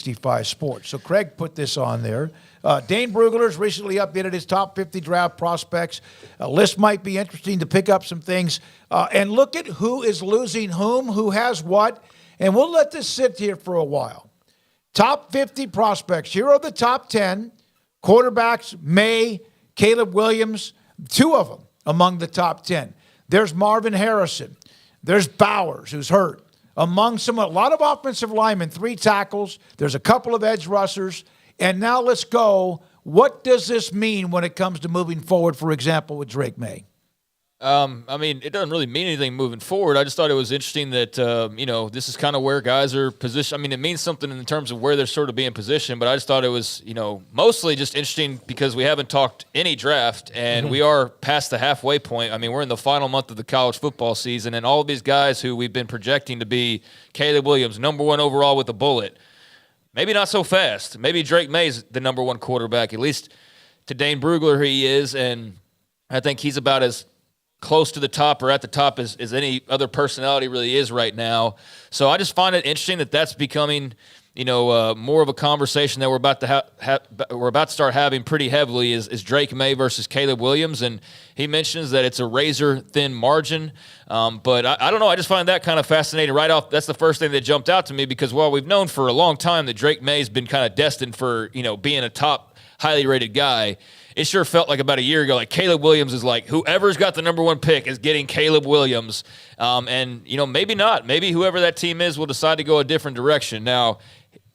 65 Sports. So Craig put this on there. Dane Brugler's recently updated his top 50 draft prospects. A list might be interesting to pick up some things. And look at who is losing whom, who has what. And we'll let this sit here for a while. Top 50 prospects. Here are the top 10. Quarterbacks, May, Caleb Williams, two of them among the top 10. There's Marvin Harrison. There's Bowers, who's hurt. Among a lot of offensive linemen, 3 tackles. There's a couple of edge rushers. And now let's go. What does this mean when it comes to moving forward, for example, with Drake May? I mean, it doesn't really mean anything moving forward. I just thought it was interesting that, this is kind of where guys are positioned. I mean, it means something in terms of where they're sort of being positioned, but I just thought it was, mostly just interesting because we haven't talked any draft, and we are past the halfway point. I mean, we're in the final month of the college football season, and all of these guys who we've been projecting to be Caleb Williams, number 1 overall with a bullet, maybe not so fast. Maybe Drake May's the number 1 quarterback, at least to Dane Brugler he is, and I think he's about as close to the top or at the top as any other personality really is right now. So I just find it interesting that that's becoming, more of a conversation that we're about to start having pretty heavily is Drake May versus Caleb Williams, and he mentions that it's a razor-thin margin. But I don't know. I just find that kind of fascinating right off. That's the first thing that jumped out to me because while we've known for a long time that Drake May's been kind of destined for, being a top, highly rated guy, it sure felt like about a year ago, like Caleb Williams is like, whoever's got the number 1 pick is getting Caleb Williams. And, maybe not. Maybe whoever that team is will decide to go a different direction. Now,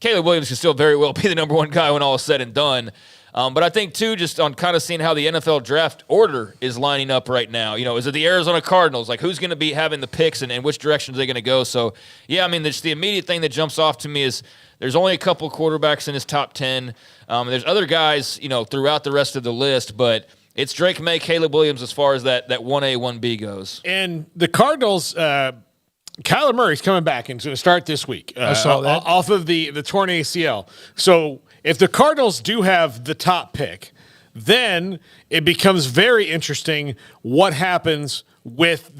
Caleb Williams can still very well be the number 1 guy when all is said and done. But I think, too, just on kind of seeing how the NFL draft order is lining up right now. Is it the Arizona Cardinals? Like, who's going to be having the picks and which direction are they going to go? So, yeah, I mean, the immediate thing that jumps off to me is there's only a couple of quarterbacks in his top 10. There's other guys, throughout the rest of the list, but it's Drake May, Caleb Williams as far as that 1A, 1B goes. And the Cardinals, Kyler Murray's coming back and going to start this week. I saw that. Off of the torn ACL. So if the Cardinals do have the top pick, then it becomes very interesting what happens with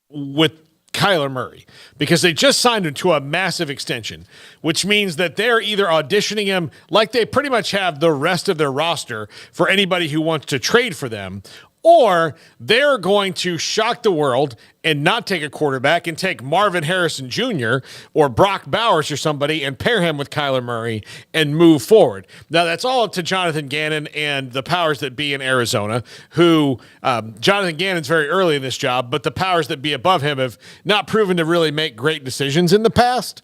with Kyler Murray, because they just signed him to a massive extension, which means that they're either auditioning him like they pretty much have the rest of their roster for anybody who wants to trade for them, or they're going to shock the world and not take a quarterback and take Marvin Harrison Jr. or Brock Bowers or somebody and pair him with Kyler Murray and move forward. Now, that's all up to Jonathan Gannon and the powers that be in Arizona, who Jonathan Gannon's very early in this job, but the powers that be above him have not proven to really make great decisions in the past.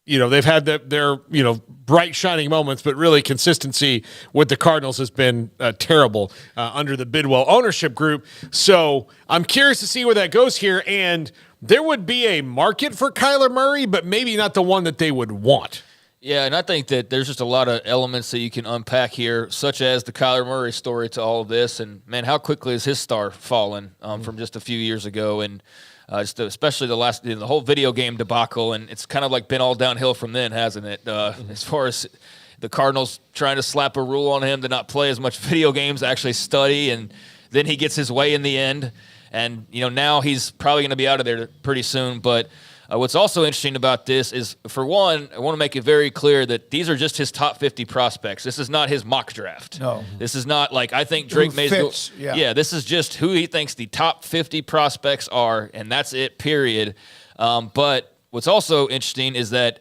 They've had their bright, shining moments, but really consistency with the Cardinals has been terrible under the Bidwell ownership group. So I'm curious to see where that goes here. And there would be a market for Kyler Murray, but maybe not the one that they would want. Yeah, and I think that there's just a lot of elements that you can unpack here, such as the Kyler Murray story to all of this. And, man, how quickly has his star fallen from just a few years ago. And especially the whole video game debacle, and it's kind of like been all downhill from then, hasn't it? As far as the Cardinals trying to slap a rule on him to not play as much video games, actually study, and then he gets his way in the end. And, now he's probably going to be out of there pretty soon. But what's also interesting about this is, for one, I want to make it very clear that these are just his top 50 prospects. This is not his mock draft. No. This is not like I think Drake May's yeah, this is just who he thinks the top 50 prospects are, and that's it, period. But what's also interesting is that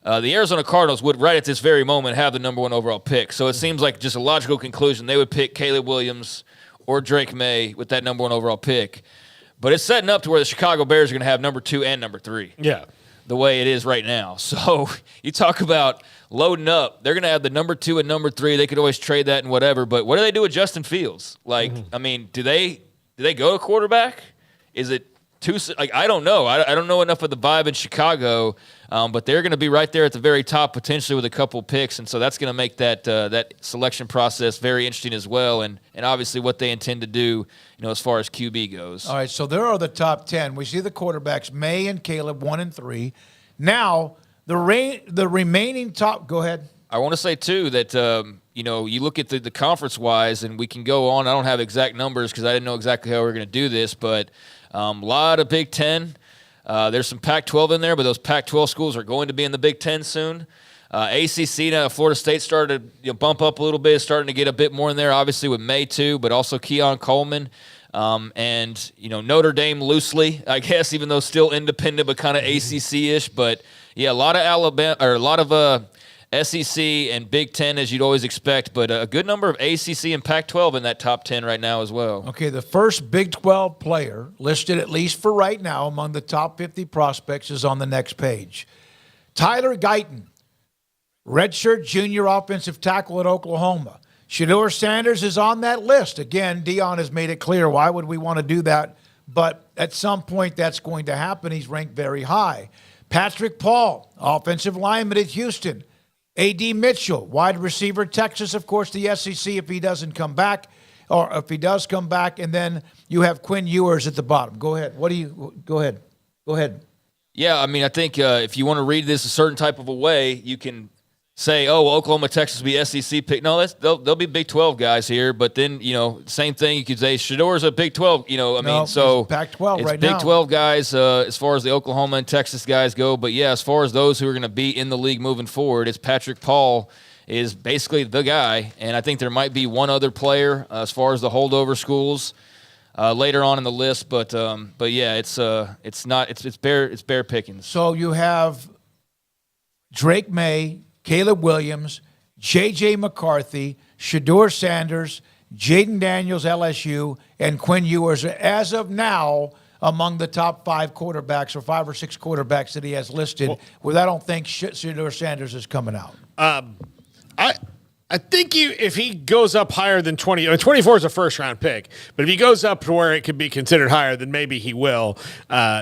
the Arizona Cardinals would, right at this very moment, have the number 1 overall pick. So it seems like just a logical conclusion. They would pick Caleb Williams or Drake May with that number 1 overall pick. But it's setting up to where the Chicago Bears are going to have number 2 and number 3. Yeah. The way it is right now. So you talk about loading up. They're going to have the number 2 and number 3. They could always trade that and whatever. But what do they do with Justin Fields? Like, I mean, do they go to quarterback? Is it too – like, I don't know. I don't know enough of the vibe in Chicago. But they're going to be right there at the very top potentially with a couple picks. And so that's going to make that selection process very interesting as well. And obviously what they intend to do, as far as QB goes. All right, so there are the top 10. We see the quarterbacks, May and Caleb, 1 and 3. Now, the remaining top – go ahead. I want to say, too, that, you look at the conference-wise, and we can go on. I don't have exact numbers because I didn't know exactly how we were going to do this, but a lot of Big Ten There's some Pac-12 in there, but those Pac-12 schools are going to be in the Big Ten soon. ACC now, Florida State started to bump up a little bit, starting to get a bit more in there, obviously with May too, but also Keon Coleman. And Notre Dame loosely, I guess, even though still independent but kind of ACC-ish. But yeah, a lot of Alabama or a lot of SEC and Big Ten as you'd always expect, but a good number of ACC and Pac-12 in that top 10 right now as well. Okay, the first Big 12 player listed, at least for right now, among the top 50 prospects is on the next page. Tyler Guyton, redshirt junior offensive tackle at Oklahoma. Shedeur Sanders is on that list. Again, Dion has made it clear. Why would we want to do that? But at some point, that's going to happen. He's ranked very high. Patrick Paul, offensive lineman at Houston. A.D. Mitchell, wide receiver, Texas, of course, the SEC if he doesn't come back, or if he does come back. And then you have Quinn Ewers at the bottom. Go ahead. Go ahead. Yeah, I mean, I think if you want to read this a certain type of a way, you can say, oh, well, Oklahoma, Texas will be SEC pick. No, they'll be Big 12 guys here. But then, same thing. You could say Shedeur's a Big 12. So it's Pac-12 it's right Big now. 12 guys as far as the Oklahoma and Texas guys go. But yeah, as far as those who are going to be in the league moving forward, it's Patrick Paul is basically the guy. And I think there might be one other player as far as the holdover schools later on in the list. But yeah, it's bare pickings. So you have Drake May, Caleb Williams, J.J. McCarthy, Shedeur Sanders, Jaden Daniels, LSU, and Quinn Ewers, as of now, among the top 5 quarterbacks or 5 or 6 quarterbacks that he has listed, I don't think Shedeur Sanders is coming out. I think if he goes up higher than 20, 24 is a first-round pick, but if he goes up to where it could be considered higher, then maybe he will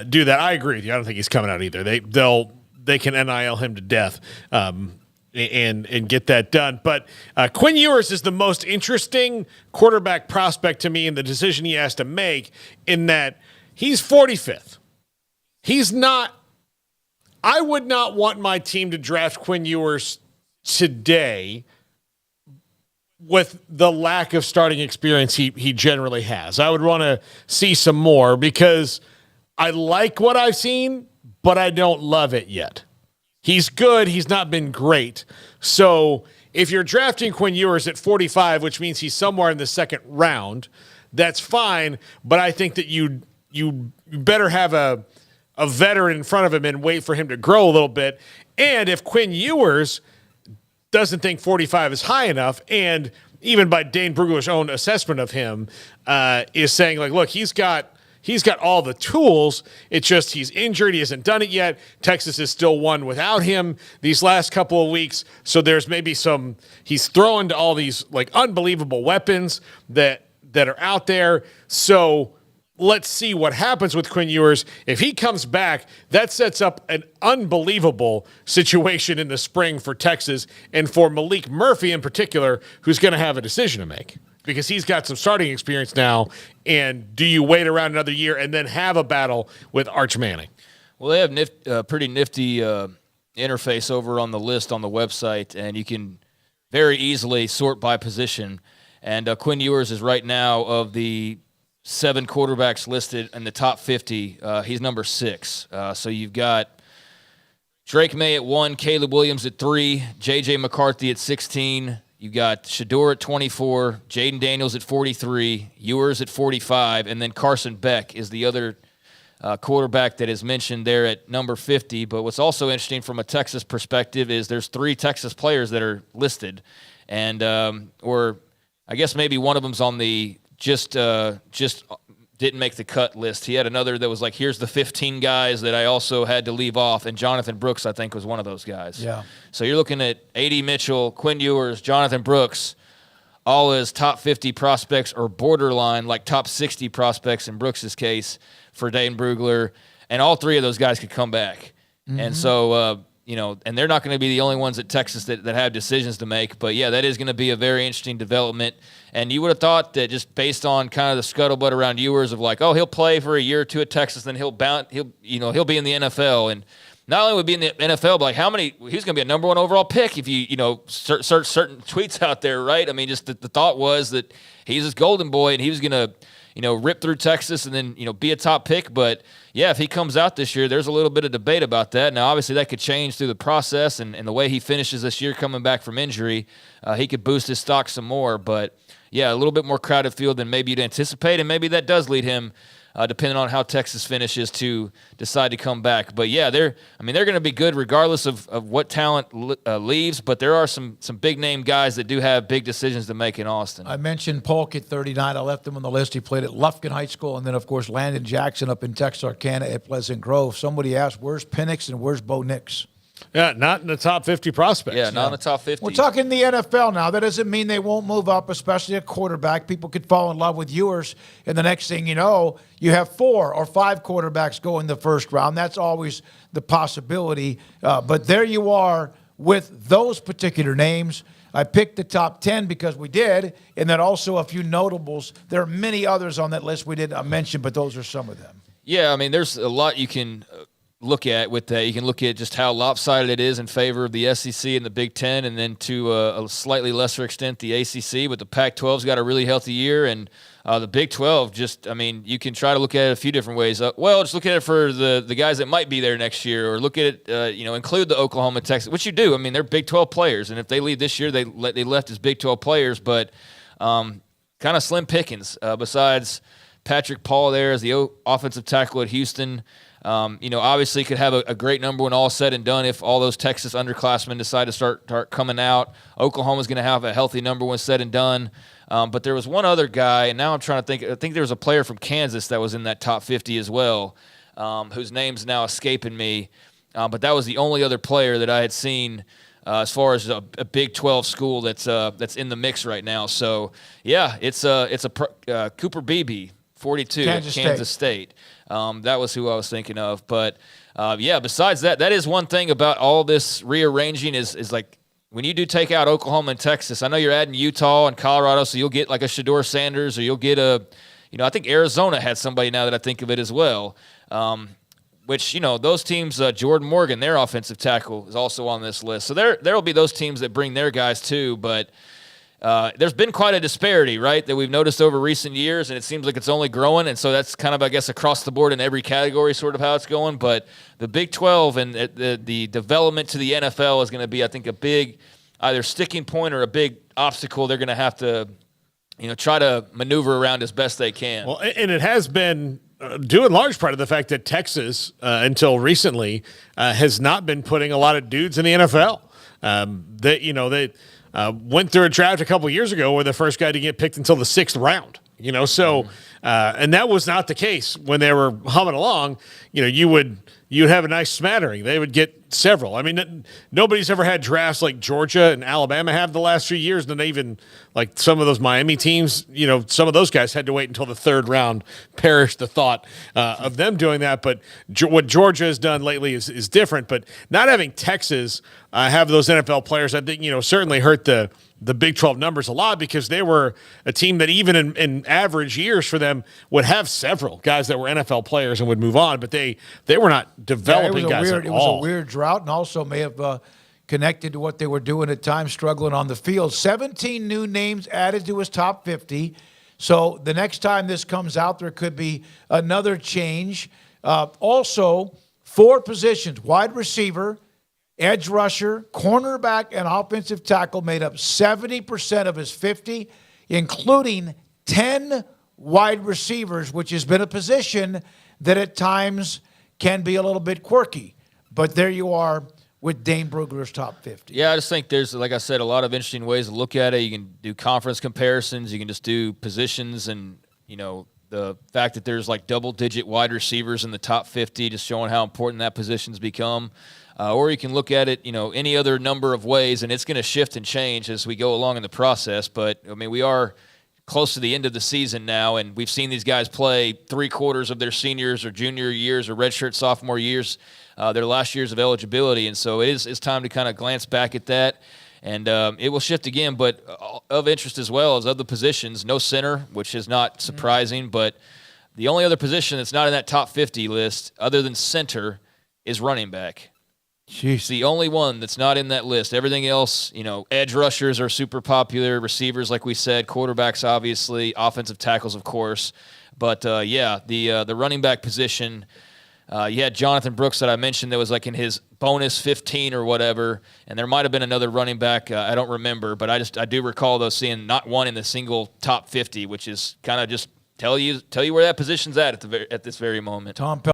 do that. I agree with you. I don't think he's coming out either. They can NIL him to death. And get that done. But Quinn Ewers is the most interesting quarterback prospect to me in the decision he has to make, in that he's 45th. He's not – I would not want my team to draft Quinn Ewers today with the lack of starting experience he generally has. I would want to see some more because I like what I've seen, but I don't love it yet. He's good. He's not been great. So if you're drafting Quinn Ewers at 45, which means he's somewhere in the second round, that's fine. But I think that you better have a veteran in front of him and wait for him to grow a little bit. And if Quinn Ewers doesn't think 45 is high enough, and even by Dane Brugler's own assessment of him, is saying, like, look, he's got all the tools. It's just he's injured. He hasn't done it yet. Texas has still won without him these last couple of weeks. So there's maybe he's throwing to all these like unbelievable weapons that are out there. So let's see what happens with Quinn Ewers. If he comes back, that sets up an unbelievable situation in the spring for Texas and for Malik Murphy in particular, who's going to have a decision to make. Because he's got some starting experience now, and do you wait around another year and then have a battle with Arch Manning? Well, they have pretty nifty interface over on the list on the website, and you can very easily sort by position. And Quinn Ewers is right now, of the 7 quarterbacks listed in the top 50, he's number 6. So you've got Drake May at 1, Caleb Williams at 3, J.J. McCarthy at 16, you got Shedeur at 24, Jaden Daniels at 43, Ewers at 45, and then Carson Beck is the other quarterback that is mentioned there at number 50. But what's also interesting from a Texas perspective is there's 3 Texas players that are listed, and or I guess maybe one of them's on the just didn't make the cut list. He had another that was like, here's the 15 guys that I also had to leave off, and Jonathan Brooks, I think, was one of those guys. Yeah. So you're looking at A.D. Mitchell, Quinn Ewers, Jonathan Brooks, all as top 50 prospects or borderline, like top 60 prospects in Brooks' case for Dane Brugler, and all 3 of those guys could come back. Mm-hmm. And so, and they're not going to be the only ones at Texas that have decisions to make. But, yeah, that is going to be a very interesting development. And you would have thought that just based on kind of the scuttlebutt around Ewers of like, oh, he'll play for a year or 2 at Texas, then he'll be in the NFL. And not only would be in the NFL, but like he's going to be a number 1 overall pick if you search certain tweets out there, right? I mean, just the thought was that he's this golden boy and he was going to, rip through Texas and then, be a top pick. But, yeah, if he comes out this year, there's a little bit of debate about that. Now, obviously, that could change through the process and the way he finishes this year coming back from injury. He could boost his stock some more. But, yeah, a little bit more crowded field than maybe you'd anticipate, and maybe that does lead him, depending on how Texas finishes, to decide to come back. But, yeah, they're going to be good regardless of what talent leaves, but there are some big-name guys that do have big decisions to make in Austin. I mentioned Polk at 39. I left him on the list. He played at Lufkin High School, and then, of course, Landon Jackson up in Texarkana at Pleasant Grove. Somebody asked, where's Penix and where's Bo Nix? Yeah, not in the top 50 prospects. Yeah, not in the top 50. We're talking the NFL now. That doesn't mean they won't move up, especially a quarterback. People could fall in love with Ewers, and the next thing you know, you have 4 or 5 quarterbacks go in the first round. That's always the possibility. But there you are with those particular names. I picked the top 10 because we did, and then also a few notables. There are many others on that list we didn't mention, but those are some of them. Yeah, there's a lot you can look at with that. You can look at just how lopsided it is in favor of the SEC and the Big Ten, and then to a slightly lesser extent the ACC. But the Pac-12's got a really healthy year, and the Big 12 just, you can try to look at it a few different ways. Just look at it for the guys that might be there next year, or look at it, include the Oklahoma, Texas, which you do. They're Big 12 players, and if they leave this year, they left as Big 12 players, but kind of slim pickings besides Patrick Paul there as the offensive tackle at Houston. Obviously could have a great number when all said and done if all those Texas underclassmen decide to start coming out. Oklahoma's going to have a healthy number when said and done. But there was one other guy, and now I'm trying to think. I think there was a player from Kansas that was in that top 50 as well, whose name's now escaping me. But that was the only other player that I had seen as far as a Big 12 school that's in the mix right now. So, yeah, it's a Cooper Beebe, 42, Kansas State. That was who I was thinking of. But, besides that is one thing about all this rearranging is like when you do take out Oklahoma and Texas, I know you're adding Utah and Colorado, so you'll get like a Shedeur Sanders, or you'll get I think Arizona had somebody now that I think of it as well, which, those teams, Jordan Morgan, their offensive tackle, is also on this list. So there will be those teams that bring their guys too, but there's been quite a disparity, right, that we've noticed over recent years, and it seems like it's only growing, and so that's kind of, I guess, across the board in every category sort of how it's going. But the Big 12 and the development to the NFL is going to be, I think, a big either sticking point or a big obstacle they're going to have to, try to maneuver around as best they can. Well, and it has been due in large part to the fact that Texas, until recently, has not been putting a lot of dudes in the NFL. They went through a draft a couple years ago where the first guy didn't get picked until the 6th round. And that was not the case when they were humming along. You'd have a nice smattering. They would get several. Nobody's ever had drafts like Georgia and Alabama have the last few years. And then even like some of those Miami teams, some of those guys had to wait until the 3rd round. Perished the thought of them doing that. But what Georgia has done lately is different. But not having Texas have those NFL players, I think, certainly hurt the Big 12 numbers a lot, because they were a team that even in average years for them would have several guys that were NFL players and would move on, but they were not developing guys at all. It was a weird drought, and also may have connected to what they were doing at times, struggling on the field. 17 new names added to his top 50. So the next time this comes out, there could be another change. Also, 4 positions: wide receiver, edge rusher, cornerback, and offensive tackle made up 70% of his 50, including 10 wide receivers, which has been a position that at times can be a little bit quirky. But there you are with Dane Brugler's top 50. Yeah, I just think there's, like I said, a lot of interesting ways to look at it. You can do conference comparisons. You can just do positions, and, the fact that there's like double-digit wide receivers in the top 50, just showing how important that position's become. Or you can look at it, any other number of ways, and it's going to shift and change as we go along in the process. But, we are close to the end of the season now, and we've seen these guys play 3/4 of their seniors or junior years or redshirt sophomore years, their last years of eligibility. And so it's time to kind of glance back at that. And it will shift again, but of interest as well as other positions. No center, which is not surprising, but the only other position that's not in that top 50 list other than center is running back. It's the only one that's not in that list. Everything else, edge rushers are super popular, receivers, like we said, quarterbacks, obviously, offensive tackles, of course. But the running back position. You had Jonathan Brooks that I mentioned that was like in his bonus 15 or whatever, and there might have been another running back. I don't remember, but I do recall though seeing not one in the single top 50, which is kind of just tell you where that position's at this very moment. Tom